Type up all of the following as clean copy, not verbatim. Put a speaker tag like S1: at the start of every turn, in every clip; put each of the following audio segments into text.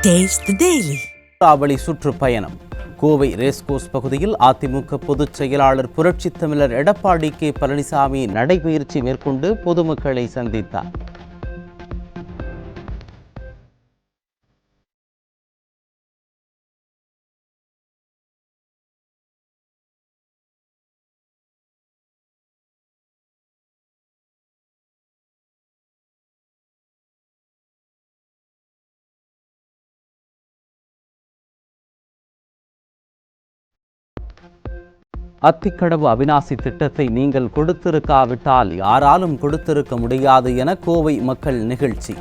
S1: Taste the Daily.
S2: சூறாவளி சுற்றுப்பயணம். Kovai racecourse பகுதியில் அதிமுக பொதுச் செயலாளர் புரட்சித் தமிழர் எடப்பாடி கே பழனிசாமி நடைபயிற்சி மேற்கொண்டு பொதுமக்களை சந்தித்தார். அத்திக்கடவு அவிநாசி திட்டத்தை நீங்கள் கொடுத்திருக்காவிட்டால் யாராலும் கொடுத்திருக்க முடியாது என கோவை மக்கள் நிகழ்ச்சி.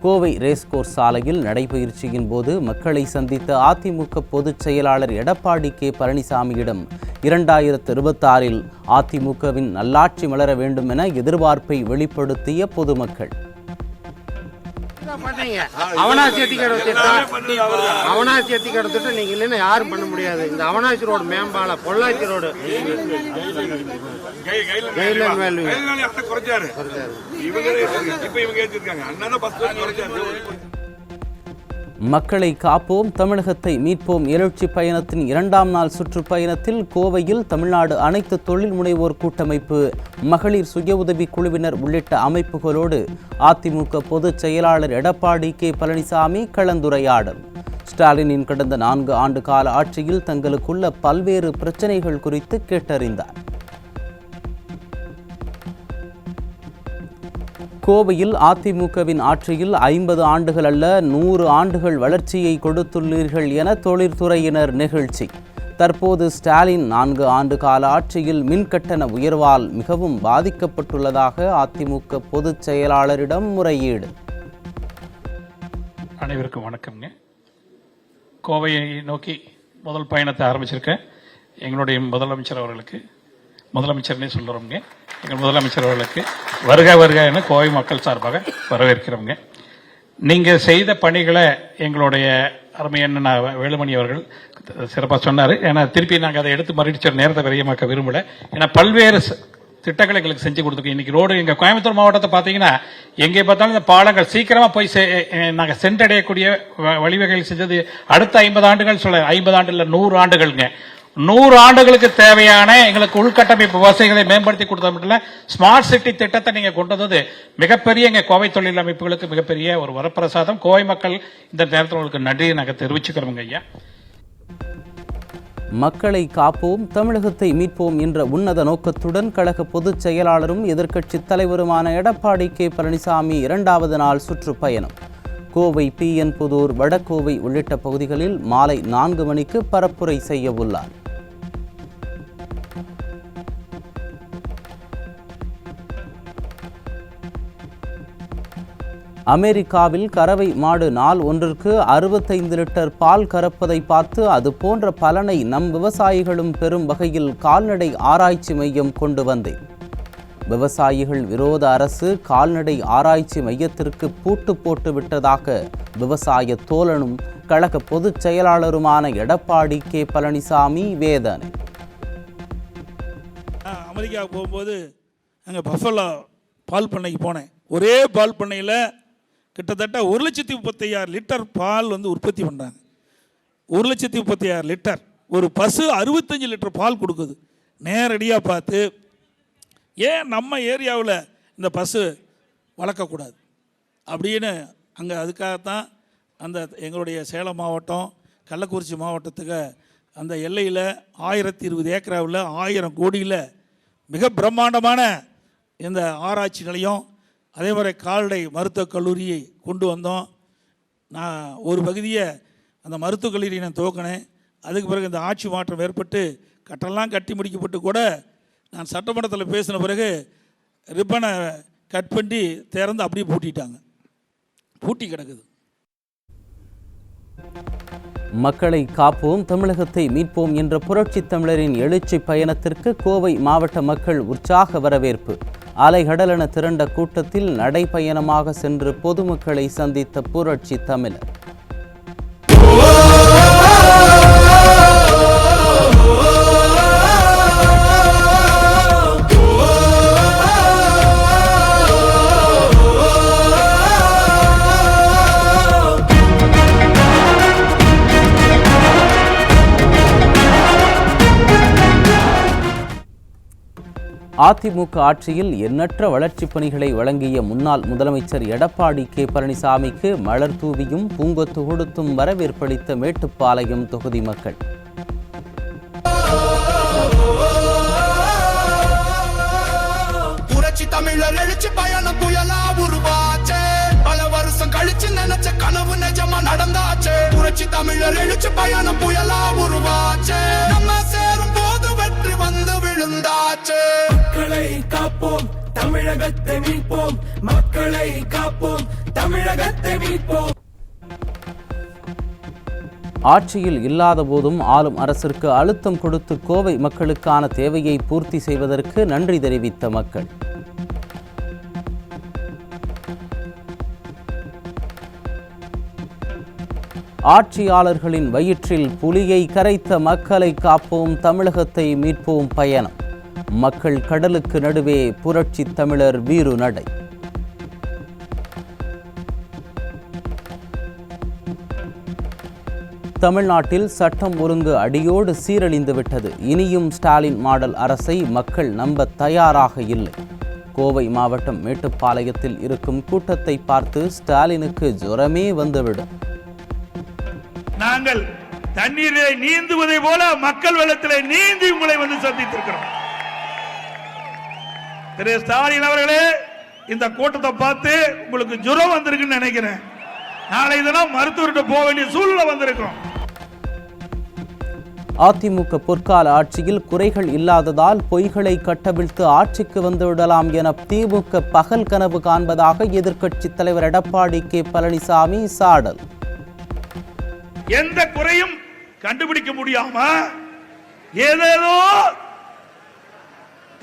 S2: கோவை ரேஸ்கோர்ஸ் சாலையில் நடைபயிற்சியின் போது மக்களை சந்தித்த அதிமுக பொதுச் செயலாளர் எடப்பாடி கே பழனிசாமியிடம் 2026 அதிமுகவின் நல்லாட்சி மலர வேண்டும் என எதிர்பார்ப்பை வெளிப்படுத்திய பொதுமக்கள்.
S3: அவனாசி எத்திக்கடை நீங்க இல்லைன்னா யாரும் பண்ண முடியாது. இந்த அவனாசி ரோடு மேம்பால பொள்ளாச்சி ரோடு
S2: மக்களை காப்போம் தமிழகத்தை மீட்போம் எழுச்சி பயணத்தின் 2ஆம் நாள் சுற்றுப்பயணத்தில் கோவையில் தமிழ்நாடு அனைத்து தொழில் முனைவோர் கூட்டமைப்பு, மகளிர் சுய உதவி குழுவினர் உள்ளிட்ட அமைப்புகளோடு அதிமுக பொதுச் செயலாளர் எடப்பாடி கே பழனிசாமி கலந்துரையாடல். ஸ்டாலினின் கடந்த 4 ஆண்டு கால ஆட்சியில் தங்களுக்குள்ள பல்வேறு பிரச்சனைகள் குறித்து கேட்டறிந்தார். கோவையில் அதிமுகவின் ஆட்சியில் 50 ஆண்டுகள் அல்ல 100 ஆண்டுகள் வளர்ச்சியை கொடுத்துள்ளீர்கள் என தொழில்துறையினர் நிகழ்ச்சி. தற்போது ஸ்டாலின் 4 ஆண்டு கால ஆட்சியில் மின்கட்டண உயர்வால் மிகவும் பாதிக்கப்பட்டுள்ளதாக அதிமுக பொதுச் செயலாளரிடம் முறையீடு.
S4: அனைவருக்கும் வணக்கம்ங்க. கோவையை நோக்கி முதல் பயணத்தை ஆரம்பிச்சிருக்கேன். எங்களுடைய முதலமைச்சர் அவர்களுக்கு, முதலமைச்சர்னே சொல்கிறோம்ங்க, எங்கள் முதலமைச்சர் அவர்களுக்கு வருக வருக என கோவை மக்கள் சார்பாக வரவேற்கிறோங்க. நீங்கள் செய்த பணிகளை எங்களுடைய அருமையான வேலுமணி அவர்கள் சிறப்பாக சொன்னார். ஏன்னா திருப்பி நாங்கள் அதை எடுத்து மறுடிச்ச நேரத்தை விரயமாக்க விரும்பல. ஏன்னா பல்வேறு திட்டங்களை எங்களுக்கு செஞ்சு கொடுத்துருக்கோம். இன்னைக்கு ரோடு எங்கள் கோயம்புத்தூர் மாவட்டத்தை பார்த்தீங்கன்னா எங்கே பார்த்தாலும் இந்த பாலங்கள் சீக்கிரமாக போய் நாங்கள் சென்றடையக்கூடிய வழிவகைகள் செஞ்சது. அடுத்த 50 ஆண்டுகள் சொல்ல 50 ஆண்டு இல்லை 100 ஆண்டுகள்ங்க. 100 ஆண்டுகளுக்கு தேவையான எங்களுக்கு உள்கட்டமைப்பு வசதிகளை மேம்படுத்தி கொடுத்தது மட்டும் இல்ல, ஸ்மார்ட் சிட்டி திட்டத்தை நீங்க கொண்டு வந்தது மிகப்பெரிய எங்க கோவை தொழில் அமைப்புகளுக்கு மிகப்பெரிய ஒரு வரப்பிரசாதம். கோவை மக்கள் இந்த நேரத்தில் உங்களுக்கு நன்றியை நாங்கள் தெரிவிச்சுக்கிறோம் ஐயா.
S2: மக்களை காப்போம் தமிழகத்தை மீட்போம் என்ற உன்னத நோக்கத்துடன் கழக பொதுச் செயலாளரும் எதிர்க்கட்சி தலைவருமான எடப்பாடி கே பழனிசாமி 2வது நாள் சுற்றுப்பயணம். கோவை PN புதூர், வடகோவை உள்ளிட்ட பகுதிகளில் மாலை 4 மணிக்கு பரப்புரை செய்ய உள்ளார். அமெரிக்காவில் கறவை மாடு நாள் ஒன்றிற்கு 65 லிட்டர் பால் கறப்பதை பார்த்து அது போன்ற பலனை நம் விவசாயிகளும் பெறும் வகையில் கால்நடை ஆராய்ச்சி மையம் கொண்டு வந்தேன். விவசாயிகள் விரோத அரசு கால்நடை ஆராய்ச்சி மையத்திற்கு பூட்டு போட்டு விட்டதாக விவசாய தோழனும் கழக பொதுச் செயலாளருமான எடப்பாடி கே பழனிசாமி வேதனை.
S5: அமெரிக்கா போகும்போது அங்கே பஃபலோ பால் பண்ணைக்கு போனேன். ஒரே பால் பண்ணையில் கிட்டத்தட்ட 1,35,000 லிட்டர் பால் உற்பத்தி பண்ணுறாங்க. 1,35,000 லிட்டர். ஒரு பசு 65 லிட்டர் பால் கொடுக்குது. நேரடியாக பார்த்து ஏன் நம்ம ஏரியாவில் இந்த பசு வளர்க்கக்கூடாது அப்படின்னு அங்கே அதுக்காகத்தான் அந்த எங்களுடைய சேலம் மாவட்டம், கள்ளக்குறிச்சி மாவட்டத்துக்கு அந்த எல்லையில் 1020 ஏக்கராவில் 1000 கோடியில் மிக பிரம்மாண்டமான இந்த ஆராய்ச்சி நிலையம், அதே மாதிரி கால்நடை மருத்துவக் கல்லூரியை கொண்டு வந்தோம். நான் ஒரு பகுதியை அந்த மருத்துவக் கல்லூரியை நான் துவக்கினேன். அதுக்கு பிறகு இந்த ஆட்சி மாற்றம் ஏற்பட்டு கட்டெல்லாம் கட்டி முடிக்கப்பட்டு கூட நான் சட்டமன்றத்தில் பேசின பிறகு ரிப்பனை கட் பண்ணி திறந்து அப்படியே பூட்டிட்டாங்க. பூட்டி கிடக்குது.
S2: மக்களை காப்போம் தமிழகத்தை மீட்போம் என்ற புரட்சி தமிழரின் எழுச்சி பயணத்திற்கு கோவை மாவட்ட மக்கள் உற்சாக வரவேற்பு. அலைகடலென திரண்ட கூட்டத்தில் நடைபயணமாக சென்று பொதுமக்களை சந்தித்த புரட்சி தமிழர். அதிமுக ஆட்சியில் எண்ணற்ற வளர்ச்சிப் பணிகளை வழங்கிய முன்னாள் முதலமைச்சர் எடப்பாடி கே பழனிசாமிக்கு மலர் தூவியும் பூங்கொத்து கொடுத்தும் வரவேற்பளித்த மேட்டுப்பாளையம் தொகுதி மக்கள்.
S1: புரட்சி தமிழர் எழுச்சி பயணம் புயலா உருவாச்சே, பல வருஷம் கழிச்சு நினைச்ச கனவு நிஜமா நடந்தாச்சே. புரட்சி தமிழர் எழுச்சி பயணம் புயலா உருவாச்சே, நம்ம சேரும் போது வெற்றி வந்து விழுந்தாச்சே. மக்களை காப்போம், தமிழகத்தை மீட்போம், மக்களை காப்போம், தமிழகத்தை மீட்போம்.
S2: ஆட்சியில் இல்லாத போதும் ஆளும் அரசிற்கு அழுத்தம் கொடுத்து கோவை மக்களுக்கான தேவையை பூர்த்தி செய்வதற்கு நன்றி தெரிவித்த மக்கள். ஆட்சியாளர்களின் வயிற்றில் புலியை கரைத்த மக்களை காப்போம், தமிழகத்தை மீட்போம் பயணம். மக்கள் கடலுக்கு நடுவே புரட்சி தமிழர் வீறு நடை. தமிழ்நாட்டில் சட்டம் ஒழுங்கு அடியோடு சீரழிந்து விட்டது. இனியும் ஸ்டாலின் மாடல் அரசை மக்கள் நம்ப தயாராக இல்லை. கோவை மாவட்டம் மேட்டுப்பாளையத்தில் இருக்கும் கூட்டத்தை பார்த்து ஸ்டாலினுக்கு ஜுரமே வந்துவிடும்.
S5: நாங்கள் தண்ணீரை நீந்துவதை போல மக்கள் வெள்ளத்திலே நீந்தி உங்களை வந்து சந்தித்திருக்கிறோம். திரு ஸ்டாலின் அவர்களே, இந்த கூட்டத்தை பார்த்து உங்களுக்கு ஜுரம் வந்திருக்குன்னு நினைக்கிறேன். நாளை தினம் மருத்துவர்கிட்ட போக வேண்டிய சூழ்நிலை வந்திருக்கிறோம்.
S2: அதிமுக பொற்கால ஆட்சியில் குறைகள் இல்லாததால் பொய்களை கட்டவிழ்த்து ஆட்சிக்கு வந்துவிடலாம் என திமுக பகல் கனவு காண்பதாக எதிர்க்கட்சித் தலைவர் எடப்பாடி கே பழனிசாமி சாடல்.
S5: எந்த குறையும் கண்டுபிடிக்க முடியாம ஏதேதோ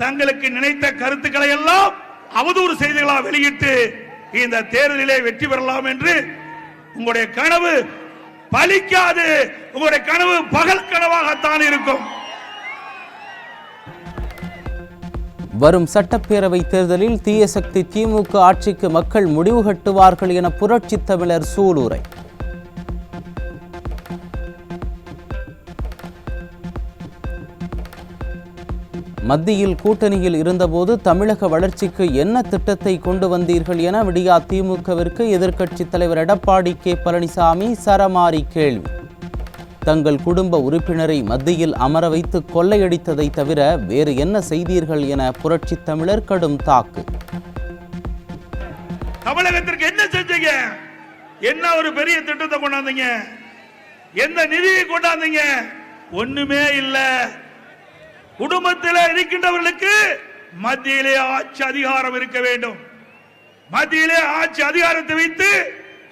S5: தங்களுக்கு நினைத்த கருத்துக்களை எல்லாம் அவதூறு செய்திகளாக வெளியிட்டு இந்த தேர்தலிலே வெற்றி பெறலாம் என்று உங்களுடைய கனவு பலிக்காது. உங்களுடைய கனவு பகல் கனவாகத்தான் இருக்கும்.
S2: வரும் சட்டப்பேரவை தேர்தலில் தீய சக்தி திமுக ஆட்சிக்கு மக்கள் முடிவு கட்டுவார்கள் என புரட்சி தமிழர் சூளுரை. மத்தியில் கூட்டணியில் இருந்தபோது தமிழக வளர்ச்சிக்கு என்ன திட்டத்தை கொண்டு வந்தீர்கள் என விடியா திமுகவிற்கு எதிர்க்கட்சித் தலைவர் எடப்பாடி கே பழனிசாமி சரமாரி கேள்வி. தங்கள் குடும்ப உறுப்பினரை மத்தியில் அமர வைத்து கொள்ளையடித்ததை தவிர வேறு என்ன செய்தீர்கள் என புரட்சி தமிழர் கடும் தாக்கு.
S5: தமிழகத்திற்கு என்ன செஞ்சீங்க? என்ன ஒரு பெரிய திட்டத்தை கொண்டாந்தீங்க? எந்த நிதியை கொண்டாந்தீங்க? ஒண்ணுமே இல்ல. குடும்பத்தில் இருக்கின்றவர்களுக்கு மத்தியிலே ஆட்சி அதிகாரம் இருக்க வேண்டும். மத்தியிலே ஆட்சி அதிகாரத்தை வைத்து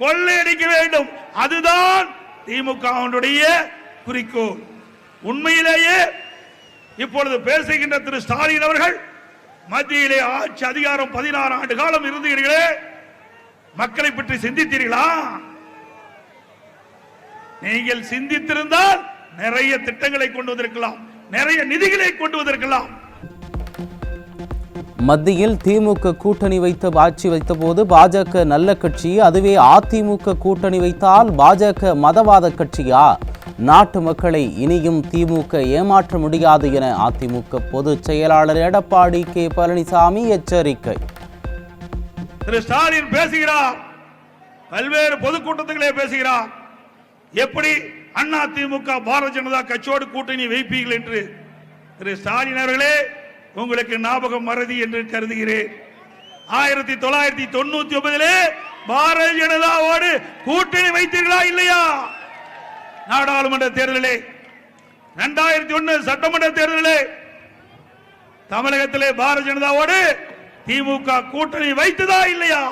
S5: கொள்ளையடிக்க வேண்டும். அதுதான் திமுகவுடைய குறிக்கோள். உண்மையிலேயே இப்பொழுது பேசுகின்ற திரு ஸ்டாலின் அவர்கள் மத்தியிலே ஆட்சி அதிகாரம் 16 ஆண்டு காலம் இருந்தீர்களே, மக்களை பற்றி சிந்தித்தீர்களா? நீங்கள் சிந்தித்திருந்தால் நிறைய திட்டங்களை கொண்டு வந்திருக்கலாம், நிறைய நிதிகளை கொண்டு வந்திருக்கலாம்.
S2: மத்தியில் திமுக கூட்டணி ஆட்சி வைத்த போது பாஜக நல்ல கட்சி, அதுவே அதிமுக கூட்டணி வைத்தால் பாஜக மதவாத கட்சியா? நாட்டு மக்களை இனியும் திமுக ஏமாற்ற முடியாது என அதிமுக பொதுச் செயலாளர் எடப்பாடி கே பழனிசாமி எச்சரிக்கை.
S5: திரு ஸ்டாலின் பேசுகிறார், பல்வேறு பொதுக்கூட்டத்திலே பேசுகிறார். எப்படி அண்ணா திமுக பாரதிய ஜனதா கட்சியோடு கூட்டணி வைப்பீர்கள் என்று. திரு ஸ்டாலின் அவர்களே, உங்களுக்கு ஞாபகம் மறதி என்று கருதுகிறேன். 1999 பாரதிய ஜனதாவோடு கூட்டணி வைத்தீர்களா இல்லையா? நாடாளுமன்ற தேர்தலிலே, 2001 சட்டமன்ற தேர்தலிலே தமிழகத்திலே பாரதிய ஜனதாவோடு திமுக கூட்டணி வைத்ததா இல்லையா?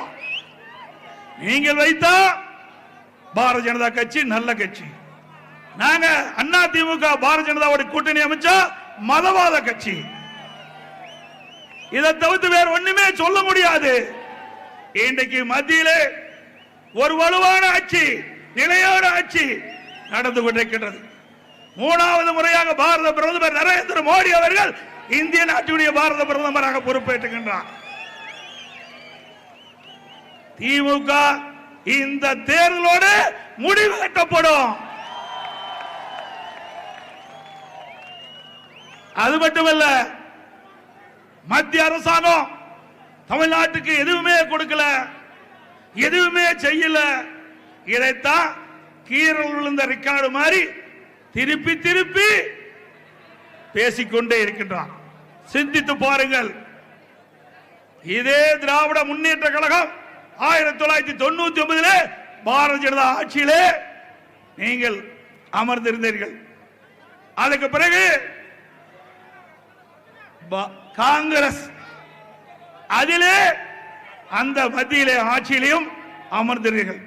S5: நீங்கள் வைத்தா பாரதிய ஜனதா கட்சி நல்ல கட்சி. நாங்க அண்ணா திமுக பாரதிய ஜனதாவோட கூட்டணி அமைச்சா மதவாத கட்சி. இதை தவிர்த்து வேற ஒண்ணுமே சொல்ல முடியாது. இன்றைக்கு மத்தியிலே ஒரு வலுவான ஆட்சி, நிலையான ஆட்சி நடந்து கொண்டிருக்கிறது. 3வது முறையாக பாரத பிரதமர் நரேந்திர மோடி அவர்கள் இந்திய நாட்டுடைய பாரத பிரதமராக பொறுப்பேற்றுகின்றார். திமுக இந்த தேர்தலோடு முடிவு கட்டப்படும். அது மட்டுமல்ல, மத்திய அரசாங்கம் தமிழ்நாட்டுக்கு எதுவுமே கொடுக்கல, எதுவுமே செய்யல. இதைத்தான் கீரல் விழுந்த ரெக்கார்டு மாதிரி திருப்பி திருப்பி பேசிக்கொண்டே இருக்கின்றான். சிந்தித்து பாருங்கள். இதே திராவிட முன்னேற்ற கழகம் 1999 பாரதிய ஜனதா ஆட்சியிலே நீங்கள் அமர்ந்திருந்தீர்கள். அதுக்கு பிறகு காங்கிரஸ் அதிலே அந்த மத்தியிலே ஆட்சியிலையும் அமர்ந்தீர்கள்.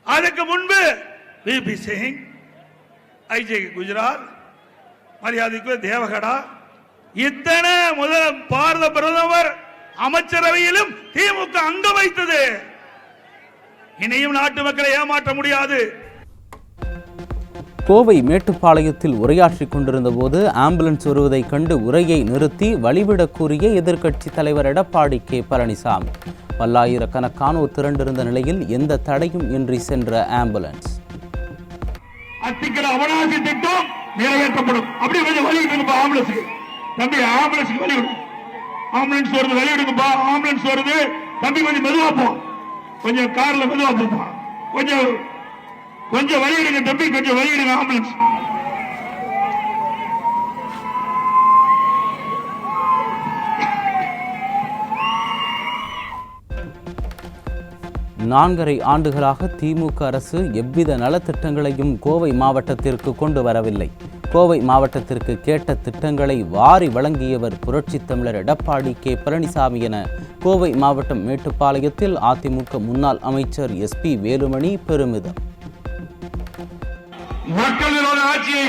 S5: அதுக்கு முன்பு விபி சிங், ஐஜே குஜராத், மரியாதைக்கு தேவகடா, இத்தனை முதல் பாரத பிரதமர் அமைச்சரவையிலும் திமுக அங்க வைத்தது. இனியும் நாட்டு மக்களை ஏமாற்ற முடியாது.
S2: கோவை மேட்டுப்பாளையத்தில் உரையாற்றிக் கொண்டிருந்த போது ஆம்புலன்ஸ் வருவதை கண்டு உரையை நிறுத்தி வழிவிடக் கூறிய எதிர்க்கட்சி தலைவர் எடப்பாடி கே பழனிசாமி. பல்லாயிரக்கணக்கானோர் திரண்டிருந்த நிலையில் எந்த தடையும் இன்றி சென்ற ஆம்புலன்ஸ்.
S5: அத்திக்கட அவனாசி திட்டம் நிறைவேற்றப்படும். அப்படி கொஞ்சம் வழி விடுங்கப்பா ஆம்புலன்ஸ். தம்பி ஆம்புலன்ஸ் வழி விடு. ஆம்புலன்ஸ் வருது, வழி விடுங்கப்பா. ஆம்புலன்ஸ் வருது தம்பி, கொஞ்சம் மெதுவா போ. கொஞ்சம் கார்ல மெதுவா போப்பா. கொஞ்சம் வழி விடுங்க தம்பி, கொஞ்சம் வழி விடுங்க ஆம்புலன்ஸ்.
S2: நான்கரை ஆண்டுகளாக திமுக அரசு எவ்வித நலத்திட்டங்களையும் கோவை மாவட்டத்திற்கு கொண்டு வரவில்லை. கோவை மாவட்டத்திற்கு கேட்ட திட்டங்களை வாரி வழங்கியவர் புரட்சித் தமிழர் எடப்பாடி கே பழனிசாமி என கோவை மாவட்டம் மேட்டுப்பாளையத்தில் அதிமுக முன்னாள் அமைச்சர் SP வேலுமணி பெருமிதம்.
S5: மக்களோட ஆட்சியை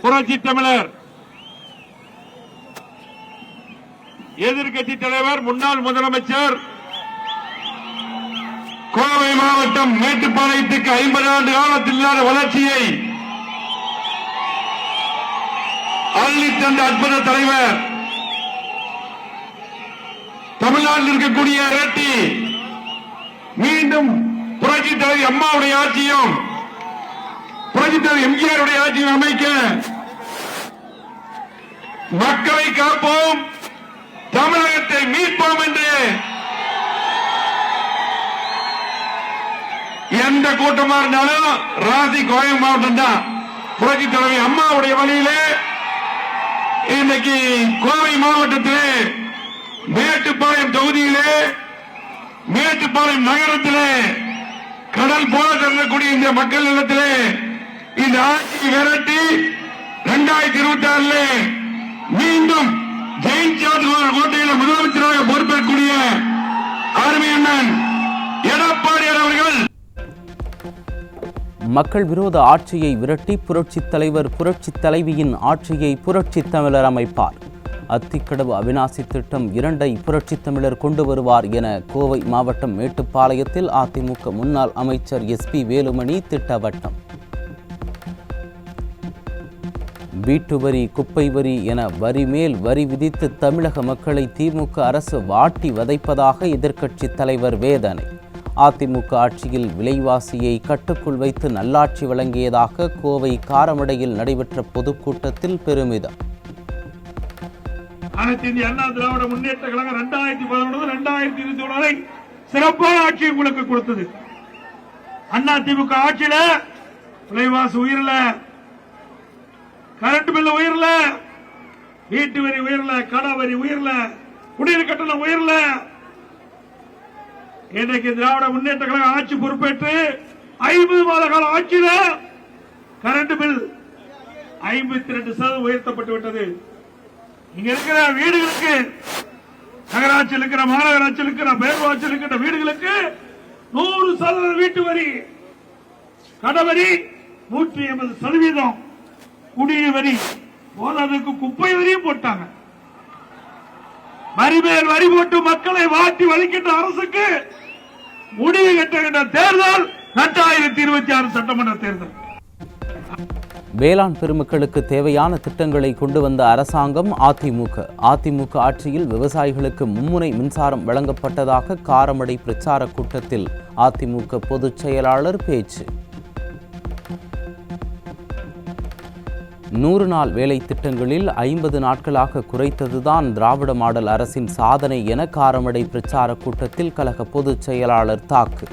S5: புரட்சித் தமிழர் எதிர்க்கட்சி தலைவர் முன்னாள் முதலமைச்சர் கோவை மாவட்டம் மேட்டுப்பாளையத்துக்கு 50 ஆண்டு காலத்தில் இல்லாத வளர்ச்சியை அள்ளித் தந்த அற்புத தலைவர், தமிழ்நாட்டில் இருக்கக்கூடிய ரெட்டி மீண்டும் புரட்சி தலைவர் அம்மாவுடைய ஆட்சியும் புரட்சி தலைவர் எம்ஜிஆருடைய ஆட்சியும் அமைக்க மக்களை காப்போம், தமிழகத்தை மீட்போம் என்று எந்த கூட்டமா இருந்தாலும் ராசி கோயம் மாவட்டம் தான். புரட்சி தலைவி அம்மாவுடைய வழியிலே இன்னைக்கு கோவை மாவட்டத்திலே மேட்டுப்பாளையம் தொகுதியிலே மேட்டுப்பாளையம் நகரத்திலே கடல் போல இருக்கக்கூடிய இந்த மக்கள் நிலத்திலே இந்த ஆட்சியை விரட்டி 2026 மீண்டும் ஜெயிச்சாது கோட்டையில் முதலமைச்சராக பொறுப்பேற்கக்கூடிய அருமை அண்ணன் எடப்பாடியார் அவர்கள்
S2: மக்கள் விரோத ஆட்சியை விரட்டி புரட்சித் தலைவர் புரட்சித் தலைவியின் ஆட்சியை புரட்சித் தமிழர் அமைப்பார். அத்திக்கடவு அவிநாசி திட்டம் 2 புரட்சித் தமிழர் கொண்டு வருவார் என கோவை மாவட்டம் மேட்டுப்பாளையத்தில் அதிமுக முன்னாள் அமைச்சர் SP வேலுமணி திட்டவட்டம். வீட்டு வரி, குப்பை வரி என வரி மேல் வரி விதித்து தமிழக மக்களை திமுக அரசு வாட்டி வதைப்பதாக எதிர்க்கட்சி தலைவர் வேதனை. அதிமுக ஆட்சியில் விலைவாசியை கட்டுக்குள் வைத்து நல்லாட்சி வழங்கியதாக கோவை காரமடையில் நடைபெற்ற பொதுக்கூட்டத்தில் பெருமிதம்.
S5: அனைத்து இந்திய அண்ணா திராவிட முன்னேற்ற கழகம் 2011-2021 வரை சிறப்பான ஆட்சி உங்களுக்கு கொடுத்தது. அண்ணா திமுக ஆட்சியில விலைவாசி உயரல, கரண்ட் பில் உயரல, வீட்டு வரி உயரல, கடை வரி உயரல, குடிநீர் கட்டணம் உயரல. இன்றைக்கு திராவிட முன்னேற்ற கழக ஆட்சி பொறுப்பேற்று 50 மாத கால ஆட்சியில கரண்ட் பில் 52% உயர்த்தப்பட்டு விட்டது. இங்க இருக்கிற வீடுகளுக்கு, நகராட்சியில் இருக்கிற, மாநகராட்சியில் இருக்கிற, பேரூராட்சியில் இருக்கிற வீடுகளுக்கு 100% வீட்டு வரி, கடவரி 180%, குடிநீர் வரி போதாதுக்கு குப்பை வரியும் போட்டாங்க. வரி மேல் வரி போட்டு மக்களை வாட்டி வலிக்கின்ற அரசுக்கு முடிவு கட்டுகின்ற தேர்தல் 2026 சட்டமன்ற தேர்தல்.
S2: வேளாண் பெருமக்களுக்கு தேவையான திட்டங்களை கொண்டு வந்த அரசாங்கம் அதிமுக. அதிமுக ஆட்சியில் விவசாயிகளுக்கு மும்முனை மின்சாரம் வழங்கப்பட்டதாக காரமடை பிரச்சார கூட்டத்தில் அதிமுக பொதுச் செயலாளர் பேச்சு. 100 நாள் வேலை திட்டங்களில் 50 நாட்களாக குறைத்ததுதான் திராவிட மாடல் அரசின் சாதனை என காரமடை பிரச்சார கூட்டத்தில் கழக பொதுச் செயலாளர் தாக்கு.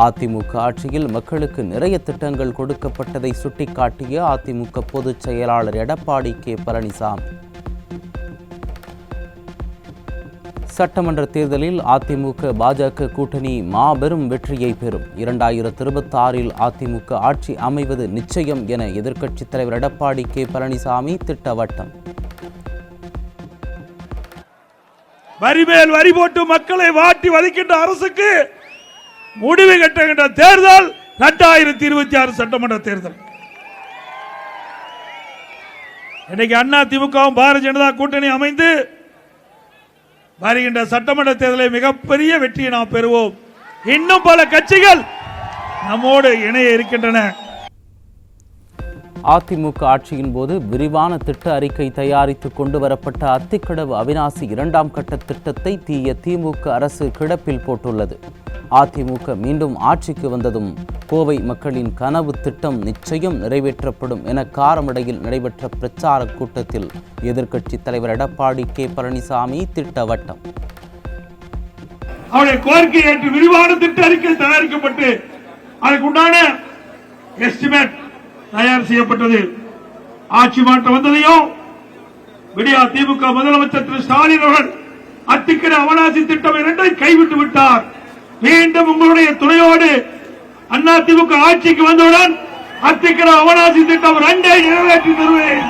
S2: அதிமுக ஆட்சியில் மக்களுக்கு நிறைய திட்டங்கள் கொடுக்கப்பட்டதை சுட்டிக்காட்டிய அதிமுக பொதுச் செயலாளர் எடப்பாடி கே பழனிசாமி. சட்டமன்ற தேர்தலில் அதிமுக பாஜக கூட்டணி மாபெரும் வெற்றியை பெறும். 2026 அதிமுக ஆட்சி அமைவது நிச்சயம் என எதிர்க்கட்சித் தலைவர் எடப்பாடி கே பழனிசாமி திட்டவட்டம்.
S5: வரிமேல் வரி போட்டு மக்களை வாட்டி வதைக்கின்ற அரசுக்கு முடிவு கட்டுகின்ற தேர்தல் 2026 சட்டமன்ற தேர்தல். இன்னைக்கு அதிமுகவும் பாரதிய ஜனதா கூட்டணி அமைந்து வருகின்ற சட்டமன்ற தேர்தலில் மிகப்பெரிய வெற்றியை நாம் பெறுவோம். இன்னும் பல கட்சிகள் நம்மோடு இணைய இருக்கின்றன.
S2: அதிமுக ஆட்சியின் போது விரிவான திட்ட அறிக்கை தயாரித்து கொண்டு வரப்பட்ட அத்திக்கடவு அவிநாசி 2ஆம் கட்ட திட்டத்தை தீய திமுக அரசு கிடப்பில் போட்டுள்ளது. அதிமுக மீண்டும் ஆட்சிக்கு வந்ததும் கோவை மக்களின் கனவு திட்டம் நிச்சயம் நிறைவேற்றப்படும் என காரமடையில் நடைபெற்ற பிரச்சார கூட்டத்தில் எதிர்க்கட்சித் தலைவர் எடப்பாடி கே பழனிசாமி திட்டவட்டம்.
S5: அவருடைய கோரிக்கை ஏற்று விரிவான திட்ட அறிக்கை தயாரிக்கப்பட்டு அதற்குண்டான எஸ்டிமேட் தயார் செய்யப்பட்டது. ஆட்சி மாற்றம் வந்ததையும் விடியா திமுக முதலமைச்சர் திரு ஸ்டாலின் அவர்கள் அத்திக்கடவு அவனாசி திட்டம் 2ஐ கைவிட்டு விட்டார். மீண்டும் உங்களுடைய துணையோடு அதிமுக ஆட்சிக்கு வந்தவுடன் அத்திக்கடவு அவனாசி திட்டம் 2ஐ நிறைவேற்றி தருவேன்.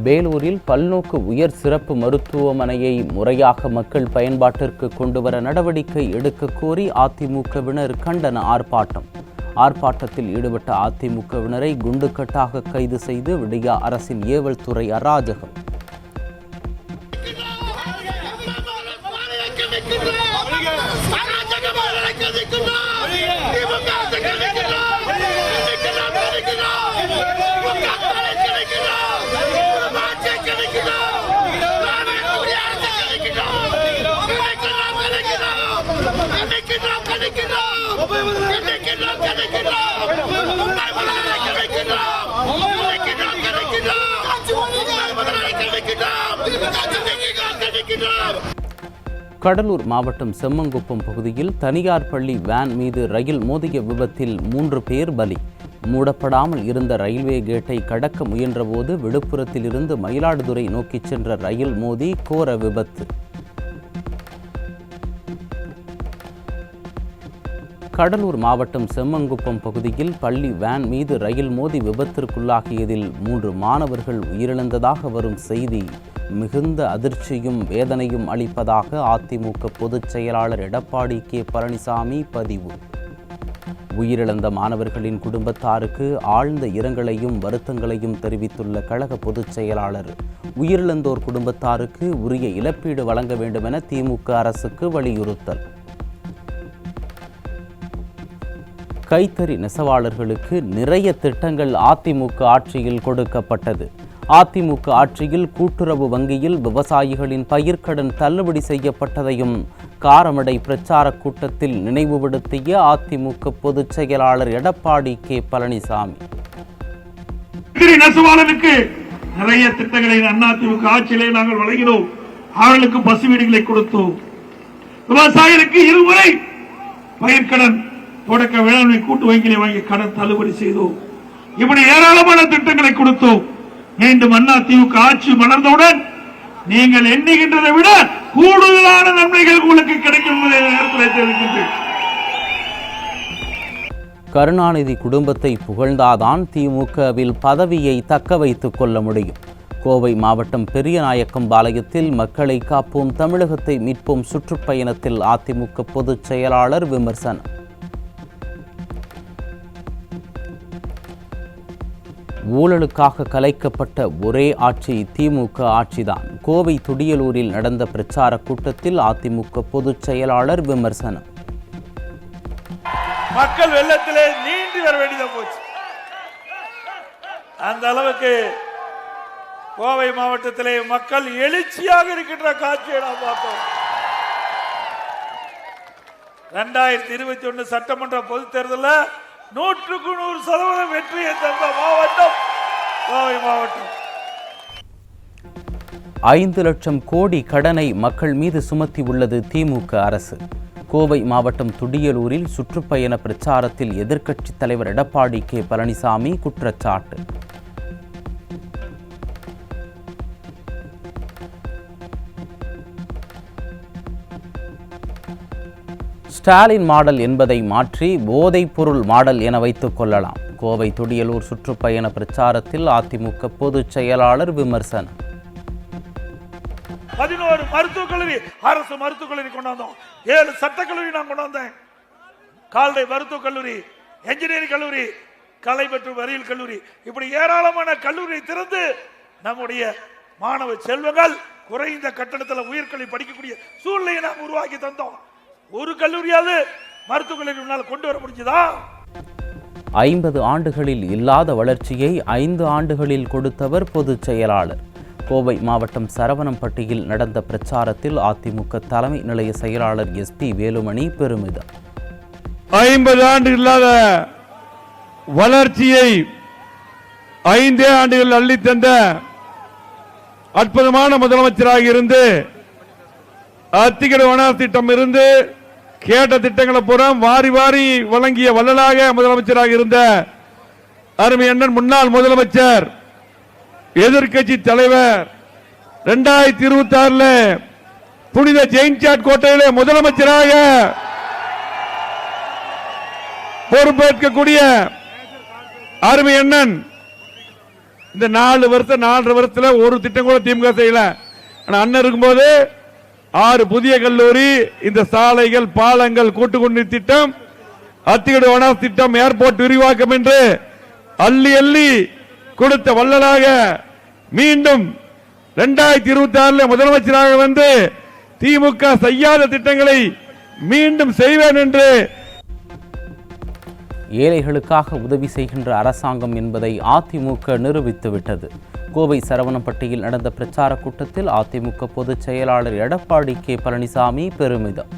S2: வேலூரில் பல்நோக்கு உயர் சிறப்பு மருத்துவமனையை முறையாக மக்கள் பயன்பாட்டிற்கு கொண்டுவர நடவடிக்கை எடுக்க கோரி அதிமுகவினர் கண்டன ஆர்ப்பாட்டம். ஆர்ப்பாட்டத்தில் ஈடுபட்ட அதிமுகவினரை குண்டுக்கட்டாக கைது செய்து விடியா அரசின் ஏவல் துறை அராஜகம். கடலூர் மாவட்டம் செம்மங்குப்பம் பகுதியில் தனியார் பள்ளி வேன் மீது ரயில் மோதிய விபத்தில் 3 பேர் பலி. மூடப்படாமல் இருந்த ரயில்வே கேட்டை கடக்க முயன்றபோது விழுப்புரத்தில் இருந்து மயிலாடுதுறை நோக்கி சென்ற ரயில் மோதி கோர விபத்து. கடலூர் மாவட்டம் செம்மங்குப்பம் பகுதியில் பள்ளி வேன் மீது ரயில் மோதி விபத்திற்குள்ளாகியதில் 3 மாணவர்கள் உயிரிழந்ததாக வரும் செய்தி மிகுந்த அதிர்ச்சியும் வேதனையும் அளிப்பதாக அதிமுக பொதுச் செயலாளர் எடப்பாடி கே பழனிசாமி பதிவு. உயிரிழந்த மாணவர்களின் குடும்பத்தாருக்கு ஆழ்ந்த இரங்கலையும் வருத்தங்களையும் தெரிவித்துள்ள கழக பொதுச் செயலாளர் உயிரிழந்தோர் குடும்பத்தாருக்கு உரிய இழப்பீடு வழங்க வேண்டும் என திமுக அரசுக்கு வலியுறுத்தல். கைத்தறி நெசவாளர்களுக்கு நிறைய திட்டங்கள் அதிமுக ஆட்சியில் கொடுக்கப்பட்டது. அதிமுக ஆட்சியில் கூட்டுறவு வங்கியில் விவசாயிகளின் பயிர்க்கடன் தள்ளுபடி செய்யப்பட்டதையும் காரமடை பிரச்சார கூட்டத்தில் நினைவுபடுத்திய அதிமுக பொதுச் செயலாளர் எடப்பாடி கே பழனிசாமி.
S5: நெசவாளருக்கு நிறைய திட்டங்களை அதிமுக ஆட்சியிலே நாங்கள் வழங்கினோம். அவர்களுக்கு பசு வீடுகளை கொடுத்தோம். விவசாயிகளுக்கு 2 முறை பயிர்க்கடன் தொடக்க வேளாண்மை கூட்டு வங்கியிலே வாங்கி கடன் தள்ளுபடி செய்தோம். இப்படி ஏராளமான திட்டங்களை கொடுத்தோம். மீண்டும் அதிமுக ஆட்சி மலர்ந்தவுடன் நீங்கள் எண்ணுகின்றதை விட கூடுதலான நன்மைகள் உங்களுக்கு கிடைக்கும் நேரத்தில் தெரிவிக்கின்றேன்.
S2: கருணாநிதி குடும்பத்தை புகழ்ந்தாதான் திமுகவில் பதவியை தக்க வைத்துக் கொள்ள முடியும். கோவை மாவட்டம் பெரியநாயக்கம்பாளையத்தில் மக்களை காப்போம் தமிழகத்தை மீட்போம் சுற்றுப்பயணத்தில் அதிமுக பொதுச் செயலாளர் விமர்சனம். ஊழலுக்காக கலைக்கப்பட்ட ஒரே ஆட்சி திமுக ஆட்சிதான். கோவை துடியலூரில் நடந்த பிரச்சார கூட்டத்தில் அதிமுக பொதுச் செயலாளர் விமர்சனம்.
S5: மக்கள் வெள்ளத்திலே நீண்டி வர வேண்டியதா போச்சு. அந்த அளவுக்கு கோவை மாவட்டத்திலே மக்கள் எழுச்சியாக இருக்கின்ற காட்சியை நாம் பார்த்தோம். 2021 சட்டமன்ற பொதுத் தேர்தலில் 100% வெற்றியை தந்த மாவட்டம் கோவை மாவட்டம்.
S2: 5 லட்சம் கோடி கடனை மக்கள் மீது சுமத்தி உள்ளது திமுக அரசு. கோவை மாவட்டம் துடியலூரில் சுற்றுப்பயண பிரச்சாரத்தில் எதிர்க்கட்சித் தலைவர் எடப்பாடி கே பழனிசாமி குற்றச்சாட்டு. ஸ்டாலின் மாடல் என்பதை மாற்றி போதைப் பொருள் மாடல் என வைத்துக் கொள்ளலாம். கோவை துடியலூர் சுற்றுப்பயண பிரச்சாரத்தில் அதிமுக பொதுச் செயலாளர் விமர்சனம்.
S5: 11 மருத்துவக் கல்லூரி, அரசு மருத்துவக் கல்லூரி கொண்டு வந்தோம். 7 சட்டக்கல்லூரி நான் கொண்டு வந்தேன். கால்நடை மருத்துவக் கல்லூரி, என்ஜினியரிங் கல்லூரி, கலை மற்றும் அறிவியல் கல்லூரி, இப்படி ஏராளமான கல்லூரியை திறந்து நம்முடைய மாணவ செல்வங்கள் குறைந்த கட்டணத்தில் உயர்கல்வி படிக்கக்கூடிய சூழ்நிலையை நாம் உருவாக்கி தந்தோம். ஒரு கல்லூரியாவது மருத்துவக் கல்லூரி கொண்டு வர முடிஞ்சதா?
S2: 50 ஆண்டுகளில் இல்லாத வளர்ச்சியை 5 ஆண்டுகளில் கொடுத்தவர் பொதுச் செயலாளர். கோவை மாவட்டம் சரவணம்பட்டியில் நடந்த பிரச்சாரத்தில் அதிமுக தலைமை நிலைய செயலாளர் SP வேலுமணி பெருமிதம்.
S6: 50 ஆண்டு இல்லாத வளர்ச்சியை 5 ஆண்டுகள் அள்ளித்தந்த அற்புதமான முதலமைச்சராக இருந்து அத்திக்கடை வனார் திட்டம் இருந்து கேட்ட திட்டங்களை பூரா வாரி வாரி வழங்கிய வள்ளலாக முதலமைச்சராக இருந்த அருமை அண்ணன் முன்னாள் முதலமைச்சர் எதிர்க்கட்சி தலைவர் 2026 புனித ஜெயின்சாட் கோட்டையிலே முதலமைச்சராக பொறுப்பேற்கக்கூடிய அருமை அண்ணன் இந்த 4 வருஷம் 4.5 வருஷத்துல ஒரு திட்டம் கூட திமுக செய்யல. அண்ணன் இருக்கும்போது 6 புதிய கல்லூரி, இந்த சாலைகள், பாலங்கள், கூட்டுக்குடிநீர் திட்டம், அத்திக்கடை வனார் திட்டம், ஏர்போர்ட் விரிவாக்கம் என்று அள்ளி அள்ளி கொடுத்த வள்ளலாக மீண்டும் 2026 முதலமைச்சராக வந்து திமுக செய்யாத திட்டங்களை மீண்டும் செய்வேன் என்று.
S2: ஏழைகளுக்காக உதவி செய்கின்ற அரசாங்கம் என்பதை அதிமுக நிரூபித்துவிட்டது. கோவை சரவணம்பட்டியில் நடந்த பிரச்சார கூட்டத்தில் அதிமுக பொதுச் செயலாளர் எடப்பாடி கே பழனிசாமி பெருமிதம்.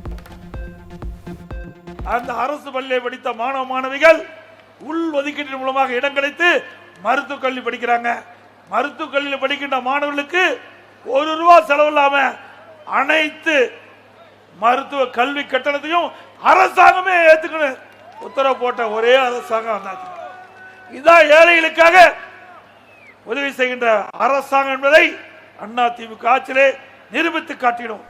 S5: அந்த அரசு பள்ளியை படித்த மாணவ மாணவிகள் உள் ஒதுக்கீட்டின் மூலமாக இடம் கிடைத்து மருத்துவக் கல்வி படிக்கிறாங்க. மருத்துவக் கல்வியில் படிக்கின்ற மாணவர்களுக்கு ₹1 செலவு இல்லாம அனைத்து மருத்துவ கல்வி கட்டணத்தையும் அரசாங்கமே ஏத்துக்கணும் உத்தரவு போட்ட ஒரே அரசாங்கம். இதுதான் ஏழைகளுக்காக உதவி செய்கின்ற அரசாங்கம் என்பதை அதிமுக ஆட்சியிலே நிரூபித்து காட்டினோம்.